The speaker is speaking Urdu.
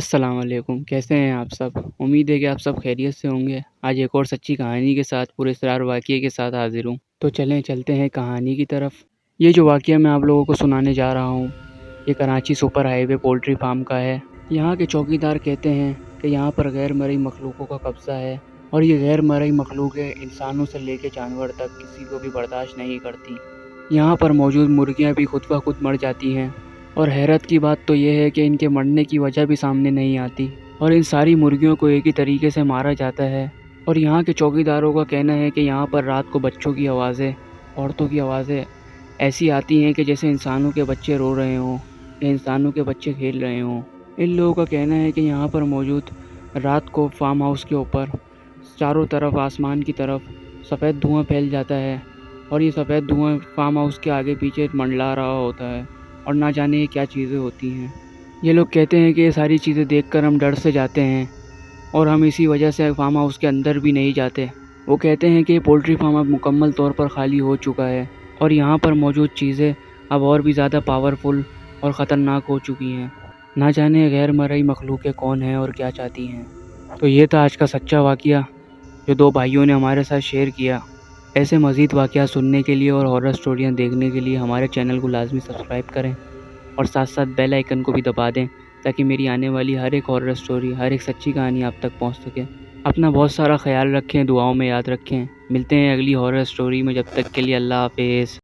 السلام علیکم، کیسے ہیں آپ سب؟ امید ہے کہ آپ سب خیریت سے ہوں گے۔ آج ایک اور سچی کہانی کے ساتھ پورے اسرار واقعے کے ساتھ حاضر ہوں۔ تو چلیں چلتے ہیں کہانی کی طرف۔ یہ جو واقعہ میں آپ لوگوں کو سنانے جا رہا ہوں، یہ کراچی سپر ہائی وے پولٹری فارم کا ہے۔ یہاں کے چوکیدار کہتے ہیں کہ یہاں پر غیر مرئی مخلوقوں کا قبضہ ہے، اور یہ غیر مرئی مخلوقیں انسانوں سے لے کے جانور تک کسی کو بھی برداشت نہیں کرتی۔ یہاں پر موجود مرغیاں بھی خود بخود مر جاتی ہیں، اور حیرت کی بات تو یہ ہے کہ ان کے مرنے کی وجہ بھی سامنے نہیں آتی، اور ان ساری مرغیوں کو ایک ہی طریقے سے مارا جاتا ہے۔ اور یہاں کے چوکیداروں کا کہنا ہے کہ یہاں پر رات کو بچوں کی آوازیں، عورتوں کی آوازیں ایسی آتی ہیں کہ جیسے انسانوں کے بچے رو رہے ہوں یا انسانوں کے بچے کھیل رہے ہوں۔ ان لوگوں کا کہنا ہے کہ یہاں پر موجود رات کو فارم ہاؤس کے اوپر چاروں طرف آسمان کی طرف سفید دھواں پھیل جاتا ہے، اور یہ سفید دھواں فارم ہاؤس کے آگے پیچھے منڈلا رہا ہوتا ہے، اور نہ جانے یہ کیا چیزیں ہوتی ہیں۔ یہ لوگ کہتے ہیں کہ یہ ساری چیزیں دیکھ کر ہم ڈر سے جاتے ہیں، اور ہم اسی وجہ سے فارم ہاؤس کے اندر بھی نہیں جاتے۔ وہ کہتے ہیں کہ یہ پولٹری فارم اب مکمل طور پر خالی ہو چکا ہے، اور یہاں پر موجود چیزیں اب اور بھی زیادہ پاورفل اور خطرناک ہو چکی ہیں۔ نہ جانے غیر مرئی مخلوقیں کون ہیں اور کیا چاہتی ہیں۔ تو یہ تھا آج کا سچا واقعہ جو دو بھائیوں نے ہمارے ساتھ شیئر کیا۔ ایسے مزید واقعات سننے کے لیے اور ہارر سٹوریاں دیکھنے کے لیے ہمارے چینل کو لازمی سبسکرائب کریں، اور ساتھ ساتھ بیل آئیکن کو بھی دبا دیں تاکہ میری آنے والی ہر ایک ہارر سٹوری، ہر ایک سچی کہانی آپ تک پہنچ سکے۔ اپنا بہت سارا خیال رکھیں، دعاؤں میں یاد رکھیں۔ ملتے ہیں اگلی ہارر سٹوری میں، جب تک کے لیے اللہ حافظ۔